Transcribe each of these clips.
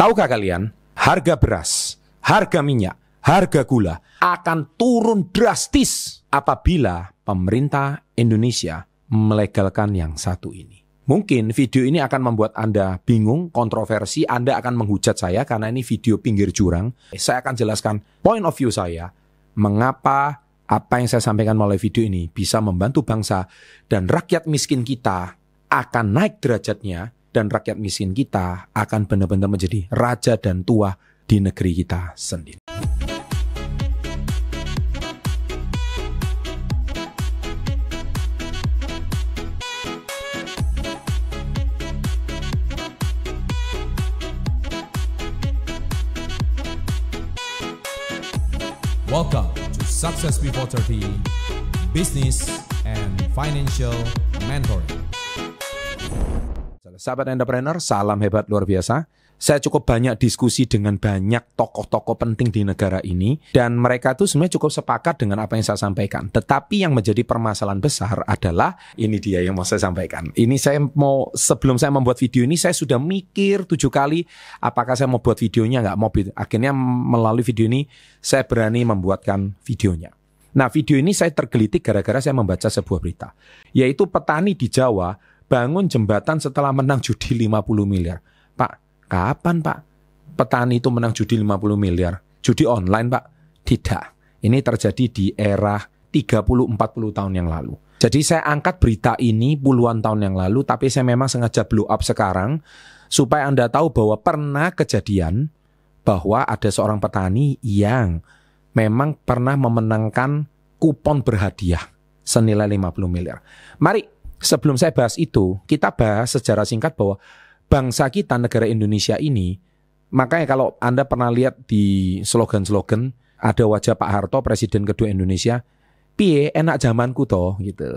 Tahukah kalian, harga beras, harga minyak, harga gula akan turun drastis apabila pemerintah Indonesia melegalkan yang satu ini. Mungkin video ini akan membuat Anda bingung, kontroversi, Anda akan menghujat saya karena ini video pinggir jurang. Saya akan jelaskan point of view saya, mengapa apa yang saya sampaikan melalui video ini bisa membantu bangsa dan rakyat miskin kita akan naik derajatnya, dan rakyat miskin kita akan benar-benar menjadi raja dan tua di negeri kita sendiri. Welcome to Success Before 30, Business and Financial Mentoring. Sahabat entrepreneur, salam hebat luar biasa. Saya cukup banyak diskusi dengan banyak tokoh-tokoh penting di negara ini, dan mereka tuh sebenarnya cukup sepakat dengan apa yang saya sampaikan. Tetapi yang menjadi permasalahan besar adalah, ini dia yang mau saya sampaikan. Ini saya mau, sebelum saya membuat video ini, saya sudah mikir 7 kali, apakah saya mau buat videonya, nggak mau. Akhirnya melalui video ini, saya berani membuatkan videonya. Nah, video ini saya tergelitik gara-gara saya membaca sebuah berita, yaitu petani di Jawa bangun jembatan setelah menang judi 50 miliar. Pak, kapan Pak petani itu menang judi 50 miliar? Judi online Pak? Tidak. Ini terjadi di era 30-40 tahun yang lalu. Jadi saya angkat berita ini puluhan tahun yang lalu, tapi saya memang sengaja blow up sekarang supaya Anda tahu bahwa pernah kejadian bahwa ada seorang petani yang memang pernah memenangkan kupon berhadiah senilai 50 miliar. Mari, sebelum saya bahas itu, kita bahas secara singkat bahwa bangsa kita, negara Indonesia ini, makanya kalau Anda pernah lihat di slogan-slogan, ada wajah Pak Harto, Presiden kedua Indonesia, piye enak zamanku toh, gitu.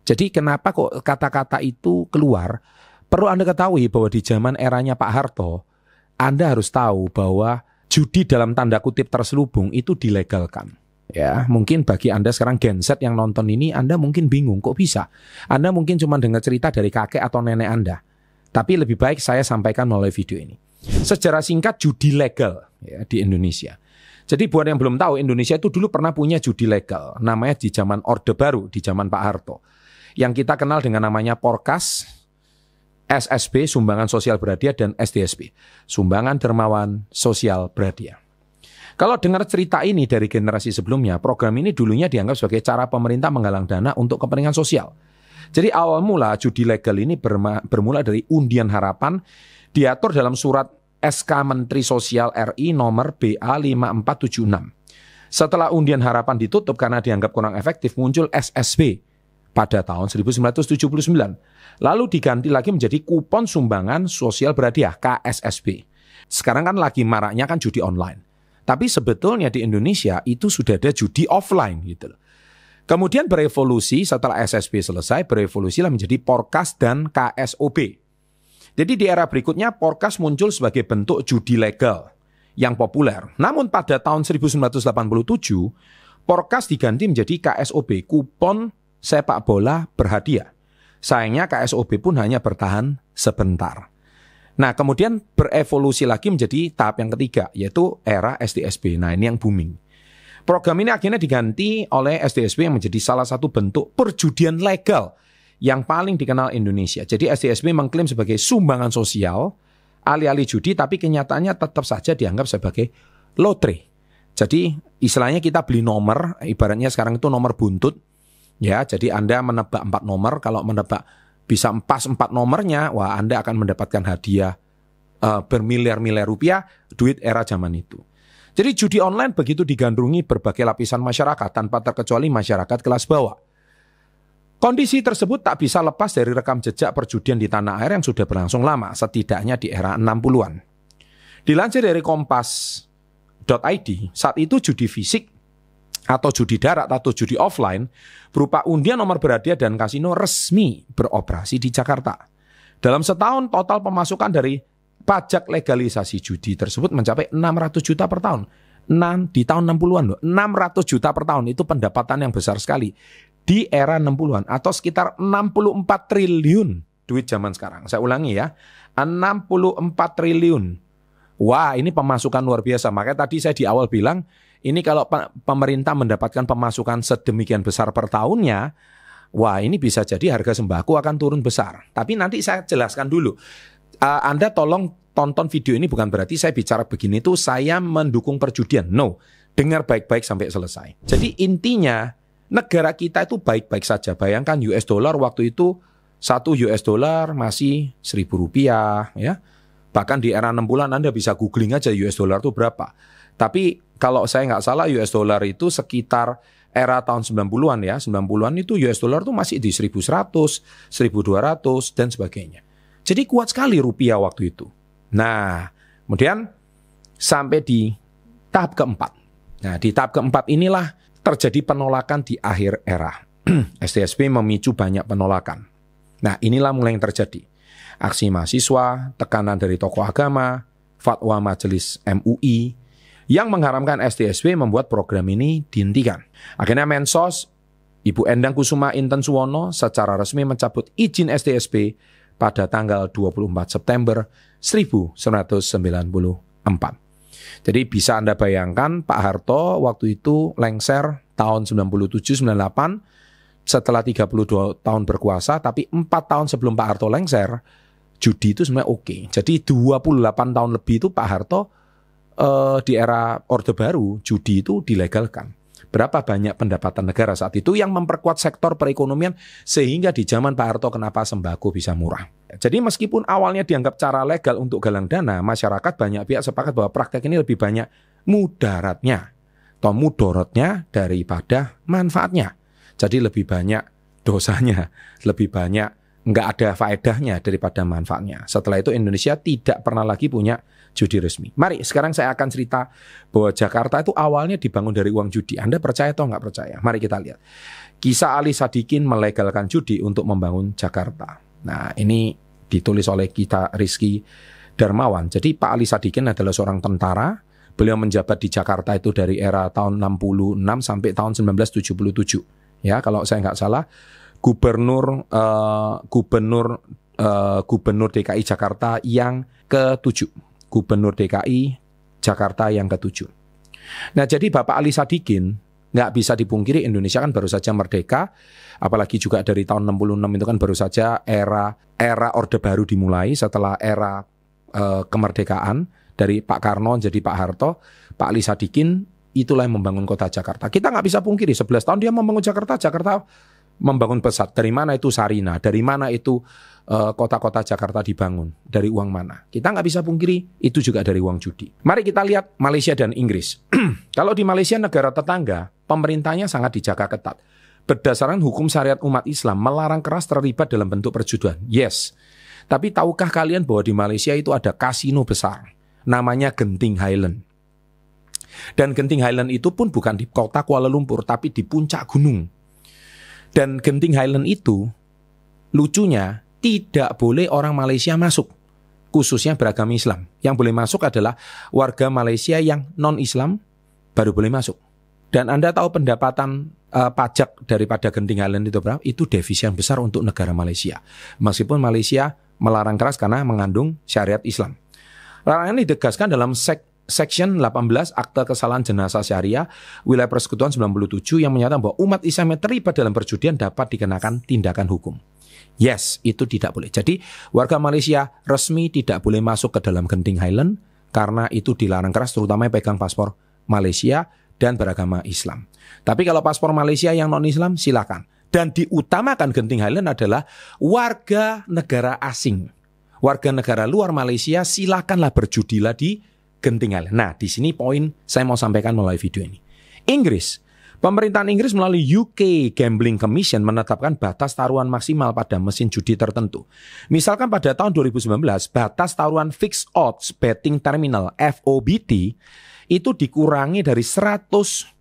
Jadi kenapa kok kata-kata itu keluar? Perlu Anda ketahui bahwa di zaman eranya Pak Harto, Anda harus tahu bahwa judi dalam tanda kutip terselubung itu dilegalkan. Ya, mungkin bagi Anda sekarang Gen Z yang nonton ini, Anda mungkin bingung, kok bisa? Anda mungkin cuma dengar cerita dari kakek atau nenek Anda. Tapi lebih baik saya sampaikan melalui video ini. Secara singkat, judi legal ya, di Indonesia. Jadi buat yang belum tahu, Indonesia itu dulu pernah punya judi legal. Namanya di zaman Orde Baru, di zaman Pak Harto. Yang kita kenal dengan namanya Porkas, SSB, Sumbangan Sosial Berhadiah, dan SDSB, Sumbangan Dermawan Sosial Berhadiah. Kalau dengar cerita ini dari generasi sebelumnya, program ini dulunya dianggap sebagai cara pemerintah menggalang dana untuk kepentingan sosial. Jadi awal mula judi legal ini bermula dari undian harapan, diatur dalam surat SK Menteri Sosial RI nomor BA 5476. Setelah undian harapan ditutup karena dianggap kurang efektif, muncul SSB pada tahun 1979. Lalu diganti lagi menjadi kupon sumbangan sosial berhadiah, KSSB. Sekarang kan lagi maraknya kan judi online. Tapi sebetulnya di Indonesia itu sudah ada judi offline gitu loh. Kemudian berevolusi setelah SSB selesai, berevolusilah menjadi Porkas dan KSOB. Jadi di era berikutnya Porkas muncul sebagai bentuk judi legal yang populer. Namun pada tahun 1987, Porkas diganti menjadi KSOB, kupon sepak bola berhadiah. Sayangnya KSOB pun hanya bertahan sebentar. Nah, kemudian berevolusi lagi menjadi tahap yang ketiga, yaitu era SDSB. Nah, ini yang booming. Program ini akhirnya diganti oleh SDSB yang menjadi salah satu bentuk perjudian legal yang paling dikenal Indonesia. Jadi SDSB mengklaim sebagai sumbangan sosial, alih-alih judi, tapi kenyataannya tetap saja dianggap sebagai lotre. Jadi istilahnya kita beli nomor, ibaratnya sekarang itu nomor buntut. Ya, jadi Anda menebak 4 nomor, kalau menebak bisa pas 4 nomornya, wah Anda akan mendapatkan hadiah bermiliar-miliar rupiah, duit era zaman itu. Jadi judi online begitu digandrungi berbagai lapisan masyarakat tanpa terkecuali masyarakat kelas bawah. Kondisi tersebut tak bisa lepas dari rekam jejak perjudian di tanah air yang sudah berlangsung lama, setidaknya di era 60-an. Dilansir dari kompas.id, saat itu judi fisik atau judi darat atau judi offline berupa undian nomor berhadiah dan kasino resmi beroperasi di Jakarta. Dalam setahun total pemasukan dari pajak legalisasi judi tersebut mencapai 600 juta per tahun. Di tahun 60-an loh, 600 juta per tahun itu pendapatan yang besar sekali di era 60-an atau sekitar 64 triliun duit zaman sekarang. Saya ulangi ya, 64 triliun. Wah, ini pemasukan luar biasa. Makanya tadi saya di awal bilang, ini kalau pemerintah mendapatkan pemasukan sedemikian besar per tahunnya, wah ini bisa jadi harga sembako akan turun besar. Tapi nanti saya jelaskan dulu. Anda tolong tonton video ini, bukan berarti saya bicara begini itu saya mendukung perjudian. No, dengar baik-baik sampai selesai. Jadi intinya negara kita itu baik-baik saja. Bayangkan US dollar waktu itu 1 US dollar masih Rp1.000 ya. Bahkan di era 6 bulan Anda bisa googling aja US dollar itu berapa. Tapi kalau saya nggak salah US dollar itu sekitar era tahun 90-an ya. 90-an itu US dollar itu masih di 1.100, 1.200 dan sebagainya. Jadi kuat sekali rupiah waktu itu. Nah, kemudian sampai di tahap keempat. Nah, di tahap keempat inilah terjadi penolakan di akhir era. STSB memicu banyak penolakan. Nah, inilah mulai yang terjadi. Aksi mahasiswa, tekanan dari tokoh agama, fatwa majelis MUI yang mengharamkan STSB membuat program ini dihentikan. Akhirnya Mensos, Ibu Endang Kusuma Intensuwono secara resmi mencabut izin STSB pada tanggal 24 September 1994. Jadi bisa Anda bayangkan Pak Harto waktu itu lengser tahun 97-98 setelah 32 tahun berkuasa, tapi 4 tahun sebelum Pak Harto lengser, judi itu sebenarnya oke. Jadi 28 tahun lebih itu Pak Harto di era Orde Baru, judi itu dilegalkan. Berapa banyak pendapatan negara saat itu yang memperkuat sektor perekonomian sehingga di zaman Pak Harto kenapa sembako bisa murah. Jadi meskipun awalnya dianggap cara legal untuk galang dana, masyarakat banyak pihak sepakat bahwa praktek ini lebih banyak mudaratnya atau mudorotnya daripada manfaatnya. Jadi lebih banyak dosanya, lebih banyak nggak ada faedahnya daripada manfaatnya. Setelah itu Indonesia tidak pernah lagi punya judi resmi. Mari sekarang saya akan cerita bahwa Jakarta itu awalnya dibangun dari uang judi. Anda percaya atau nggak percaya? Mari kita lihat. Kisah Ali Sadikin melegalkan judi untuk membangun Jakarta. Nah ini ditulis oleh kita Rizky Darmawan. Jadi Pak Ali Sadikin adalah seorang tentara. Beliau menjabat di Jakarta itu dari era tahun 66 sampai tahun 1977. Ya, kalau saya nggak salah, gubernur DKI Jakarta yang ke-7. Gubernur DKI Jakarta yang ke-7. Nah, jadi Bapak Ali Sadikin nggak bisa dipungkiri Indonesia kan baru saja merdeka, apalagi juga dari tahun 66 itu kan baru saja era Orde Baru dimulai setelah era kemerdekaan dari Pak Karno jadi Pak Harto. Pak Ali Sadikin itulah yang membangun kota Jakarta. Kita nggak bisa pungkiri 11 tahun dia membangun Jakarta membangun pesat. Dari mana itu Sarina? Dari mana itu kota-kota Jakarta dibangun? Dari uang mana? Kita nggak bisa pungkiri itu juga dari uang judi. Mari kita lihat Malaysia dan Inggris. Kalau di Malaysia negara tetangga, pemerintahnya sangat dijaga ketat. Berdasarkan hukum syariat umat Islam melarang keras terlibat dalam bentuk perjudian. Yes. Tapi tahukah kalian bahwa di Malaysia itu ada kasino besar? Namanya Genting Highland. Dan Genting Highland itu pun bukan di kota Kuala Lumpur, tapi di puncak gunung. Dan Genting Highland itu, lucunya, tidak boleh orang Malaysia masuk, khususnya beragama Islam. Yang boleh masuk adalah warga Malaysia yang non-Islam, baru boleh masuk. Dan Anda tahu pendapatan pajak daripada Genting Highland itu berapa? Itu devisa yang besar untuk negara Malaysia. Meskipun Malaysia melarang keras karena mengandung syariat Islam. Larangan ini ditegaskan dalam Section 18 Akta Kesalahan Jenazah Syariah Wilayah Persekutuan 97 yang menyatakan bahwa umat Islam yang terlibat dalam perjudian dapat dikenakan tindakan hukum. Yes, itu tidak boleh. Jadi warga Malaysia resmi tidak boleh masuk ke dalam Genting Highland karena itu dilarang keras, terutama yang pegang paspor Malaysia dan beragama Islam. Tapi kalau paspor Malaysia yang non-Islam silakan. Dan diutamakan Genting Highland adalah warga negara asing. Warga negara luar Malaysia silakanlah berjudilah di Genting Highland. Nah, di sini poin saya mau sampaikan melalui video ini. Inggris, pemerintahan Inggris melalui UK Gambling Commission menetapkan batas taruhan maksimal pada mesin judi tertentu. Misalkan pada tahun 2019, batas taruhan fixed odds betting terminal FOBT itu dikurangi dari 100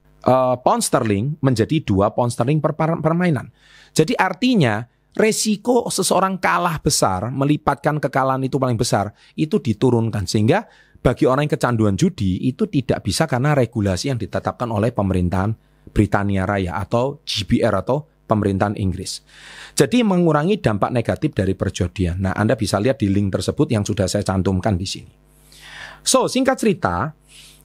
pound sterling menjadi 2 pound sterling per permainan. Jadi artinya resiko seseorang kalah besar, melipatkan kekalahan itu paling besar, itu diturunkan sehingga bagi orang yang kecanduan judi itu tidak bisa karena regulasi yang ditetapkan oleh pemerintahan Britania Raya atau GBR atau pemerintahan Inggris. Jadi mengurangi dampak negatif dari perjudian. Nah, Anda bisa lihat di link tersebut yang sudah saya cantumkan di sini. So, singkat cerita,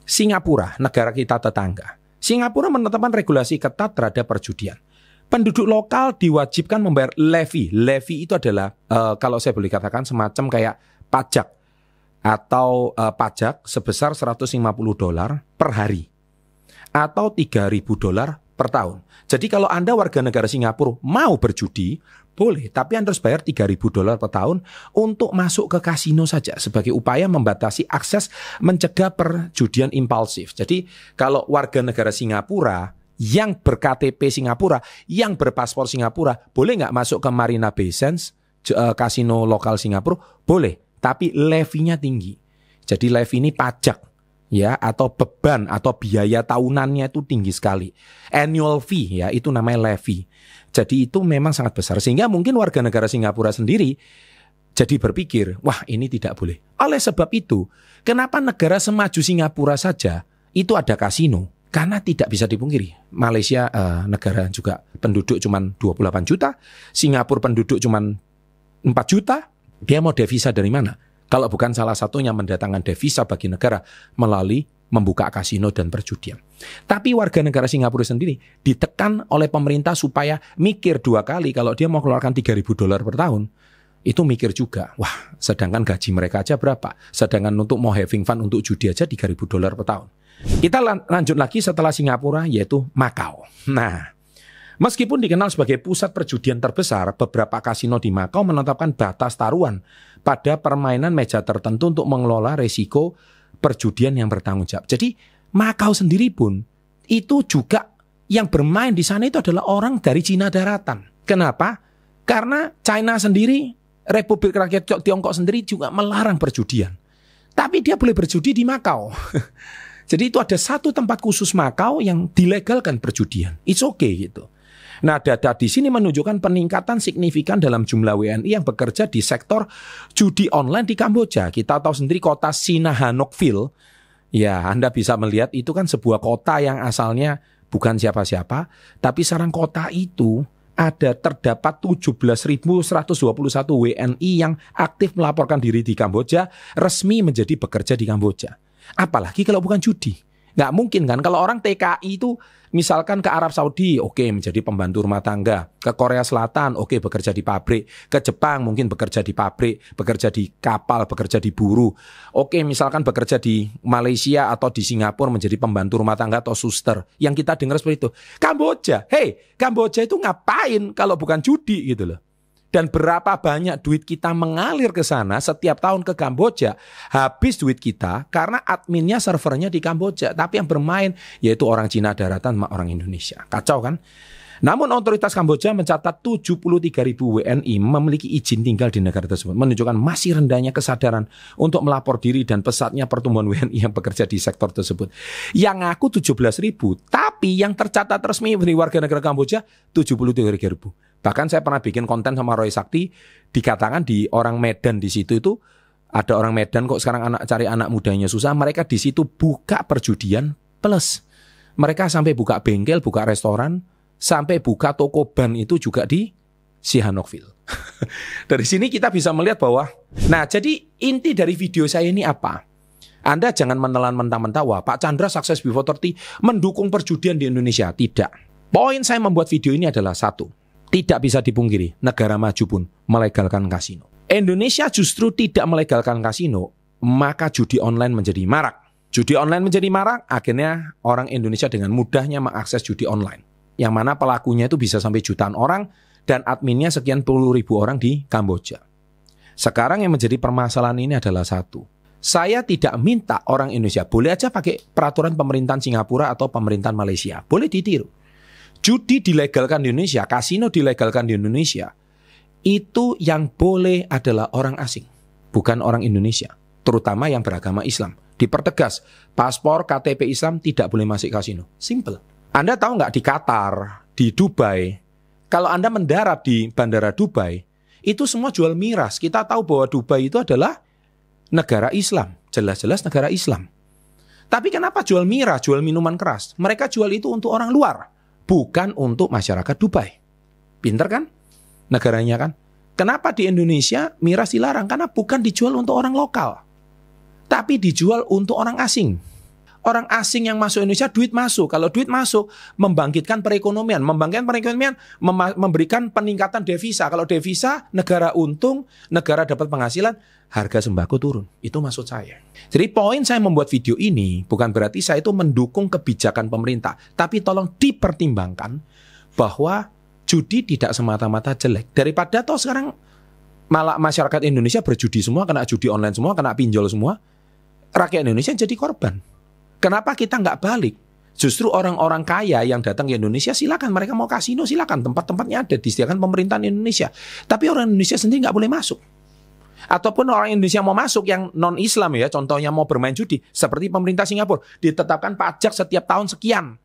Singapura, negara kita tetangga. Singapura menetapkan regulasi ketat terhadap perjudian. Penduduk lokal diwajibkan membayar levy. Levy itu adalah, kalau saya boleh katakan, semacam kayak pajak. Atau pajak sebesar $150 per hari. Atau $3.000 per tahun. Jadi kalau Anda warga negara Singapura mau berjudi, boleh, tapi Anda harus bayar $3.000 per tahun untuk masuk ke kasino saja sebagai upaya membatasi akses mencegah perjudian impulsif. Jadi kalau warga negara Singapura yang ber-KTP Singapura, yang berpaspor Singapura, boleh nggak masuk ke Marina Bay Sands, kasino lokal Singapura? Boleh, tapi levinya tinggi. Jadi levy ini pajak, ya, atau beban atau biaya tahunannya itu tinggi sekali. Annual fee, ya, itu namanya levy. Jadi itu memang sangat besar. Sehingga mungkin warga negara Singapura sendiri jadi berpikir, wah ini tidak boleh. Oleh sebab itu, kenapa negara semaju Singapura saja itu ada kasino? Karena tidak bisa dipungkiri, Malaysia negara juga penduduk cuma 28 juta, Singapura penduduk cuma 4 juta, dia mau devisa dari mana? Kalau bukan salah satunya mendatangkan devisa bagi negara melalui membuka kasino dan perjudian. Tapi warga negara Singapura sendiri ditekan oleh pemerintah supaya mikir 2 kali kalau dia mau keluarkan $3.000 per tahun. Itu mikir juga, wah sedangkan gaji mereka aja berapa? Sedangkan untuk mau having fun untuk judi aja $3.000 per tahun. Kita lanjut lagi setelah Singapura, yaitu Makau. Nah, meskipun dikenal sebagai pusat perjudian terbesar, beberapa kasino di Makau menetapkan batas taruhan pada permainan meja tertentu untuk mengelola resiko perjudian yang bertanggung jawab. Jadi Makau sendiri pun itu juga yang bermain di sana itu adalah orang dari Cina daratan. Kenapa? Karena China sendiri, Republik Rakyat Tiongkok sendiri juga melarang perjudian. Tapi dia boleh berjudi di Makau. Jadi itu ada satu tempat khusus Makau yang dilegalkan perjudian. It's okay gitu. Nah, data di sini menunjukkan peningkatan signifikan dalam jumlah WNI yang bekerja di sektor judi online di Kamboja. Kita tahu sendiri kota Sihanoukville. Ya, Anda bisa melihat itu kan sebuah kota yang asalnya bukan siapa-siapa, tapi sekarang kota itu terdapat 17.121 WNI yang aktif melaporkan diri di Kamboja, resmi menjadi bekerja di Kamboja. Apalagi kalau bukan judi. Nggak mungkin kan, kalau orang TKI itu misalkan ke Arab Saudi, oke, menjadi pembantu rumah tangga. Ke Korea Selatan, oke, bekerja di pabrik. Ke Jepang mungkin bekerja di pabrik, bekerja di kapal, bekerja di buruh. Oke, misalkan bekerja di Malaysia atau di Singapura menjadi pembantu rumah tangga atau suster. Yang kita dengar seperti itu. Kamboja, Kamboja itu ngapain kalau bukan judi gitu loh. Dan berapa banyak duit kita mengalir ke sana setiap tahun ke Kamboja. Habis duit kita karena adminnya servernya di Kamboja. Tapi yang bermain yaitu orang Cina daratan sama orang Indonesia. Kacau kan? Namun otoritas Kamboja mencatat 73.000 WNI memiliki izin tinggal di negara tersebut. Menunjukkan masih rendahnya kesadaran untuk melapor diri dan pesatnya pertumbuhan WNI yang bekerja di sektor tersebut. Yang ngaku 17.000, tapi yang tercatat resmi dari warga negara Kamboja 73.000. Bahkan saya pernah bikin konten sama Roy Sakti, dikatakan di orang Medan di situ itu ada orang Medan kok sekarang cari anak mudanya susah. Mereka di situ buka perjudian plus. Mereka sampai buka bengkel, buka restoran, sampai buka toko ban itu juga di Sihanoukville. Dari sini kita bisa melihat bahwa, nah jadi inti dari video saya ini apa? Anda jangan menelan mentah-mentah, wah Pak Chandra Success Before 30 mendukung perjudian di Indonesia. Tidak. Poin saya membuat video ini adalah satu. Tidak bisa dipungkiri, negara maju pun melegalkan kasino. Indonesia justru tidak melegalkan kasino, maka judi online menjadi marak. Judi online menjadi marak, akhirnya orang Indonesia dengan mudahnya mengakses judi online. Yang mana pelakunya itu bisa sampai jutaan orang dan adminnya sekian puluh ribu orang di Kamboja. Sekarang yang menjadi permasalahan ini adalah satu. Saya tidak minta orang Indonesia, boleh aja pakai peraturan pemerintahan Singapura atau pemerintahan Malaysia. Boleh ditiru. Judi dilegalkan di Indonesia, kasino dilegalkan di Indonesia. Itu yang boleh adalah orang asing, bukan orang Indonesia. Terutama yang beragama Islam. Dipertegas, paspor KTP Islam tidak boleh masuk kasino. Simple. Anda tahu nggak di Qatar, di Dubai, kalau Anda mendarat di bandara Dubai, itu semua jual miras. Kita tahu bahwa Dubai itu adalah negara Islam. Jelas-jelas negara Islam. Tapi kenapa jual miras, jual minuman keras? Mereka jual itu untuk orang luar. Bukan untuk masyarakat Dubai. Pinter kan? Negaranya kan? Kenapa di Indonesia miras dilarang? Karena bukan dijual untuk orang lokal. tapi dijual untuk orang asing. Orang asing yang masuk Indonesia, duit masuk. Kalau duit masuk, membangkitkan perekonomian. Memberikan peningkatan devisa. Kalau devisa, negara untung, negara dapat penghasilan, harga sembako turun. Itu maksud saya. Jadi poin saya membuat video ini, bukan berarti saya itu mendukung kebijakan pemerintah. Tapi tolong dipertimbangkan bahwa judi tidak semata-mata jelek. Daripada toh sekarang malah masyarakat Indonesia berjudi semua, kena judi online semua, kena pinjol semua. Rakyat Indonesia jadi korban. Kenapa kita nggak balik? Justru orang-orang kaya yang datang ke Indonesia, silakan, mereka mau kasino, silakan, tempat-tempatnya ada, disediakan pemerintahan Indonesia. Tapi orang Indonesia sendiri nggak boleh masuk. Ataupun orang Indonesia mau masuk yang non-Islam ya, contohnya mau bermain judi, seperti pemerintah Singapura, ditetapkan pajak setiap tahun sekian.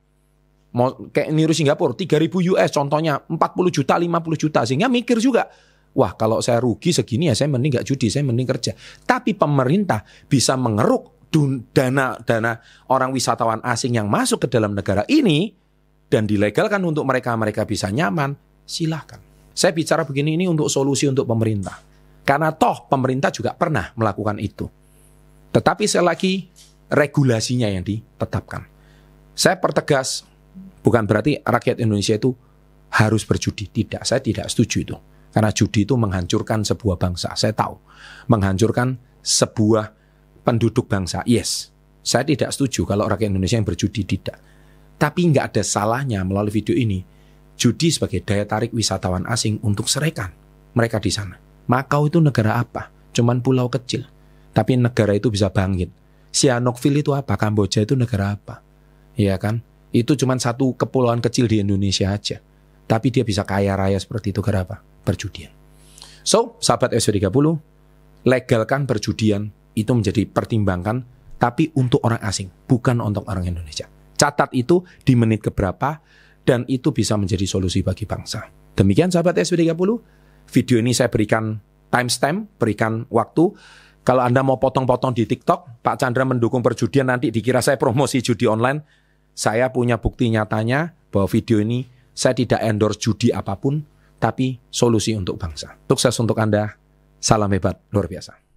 Mau kayak niru Singapura, 3.000 US contohnya, 40 juta, 50 juta. Sehingga mikir juga, wah kalau saya rugi segini ya saya mending nggak judi, saya mending kerja. Tapi pemerintah bisa mengeruk dana orang wisatawan asing yang masuk ke dalam negara ini dan dilegalkan untuk mereka bisa nyaman, silahkan. Saya bicara begini ini untuk solusi untuk pemerintah. Karena toh pemerintah juga pernah melakukan itu. Tetapi sekali lagi regulasinya yang ditetapkan. Saya pertegas, bukan berarti rakyat Indonesia itu harus berjudi. Tidak, saya tidak setuju itu. Karena judi itu menghancurkan sebuah bangsa. Saya tahu, menghancurkan sebuah penduduk bangsa, yes. Saya tidak setuju kalau rakyat Indonesia yang berjudi, tidak. Tapi nggak ada salahnya melalui video ini, judi sebagai daya tarik wisatawan asing untuk serahkan mereka di sana. Makau itu negara apa? Cuman pulau kecil. Tapi negara itu bisa bangkit. Sihanoukville itu apa? Kamboja itu negara apa? Iya kan? Itu cuman satu kepulauan kecil di Indonesia aja. Tapi dia bisa kaya raya seperti itu, karena apa? Perjudian. So, sahabat SV30, legalkan perjudian. Itu menjadi pertimbangan, tapi untuk orang asing, bukan untuk orang Indonesia. Catat itu di menit keberapa, dan itu bisa menjadi solusi bagi bangsa. Demikian sahabat SV30, video ini saya berikan timestamp, berikan waktu. Kalau Anda mau potong-potong di TikTok, Pak Chandra mendukung perjudian, nanti dikira saya promosi judi online. Saya punya bukti nyatanya bahwa video ini saya tidak endorse judi apapun, tapi solusi untuk bangsa. Sukses untuk Anda, salam hebat, luar biasa.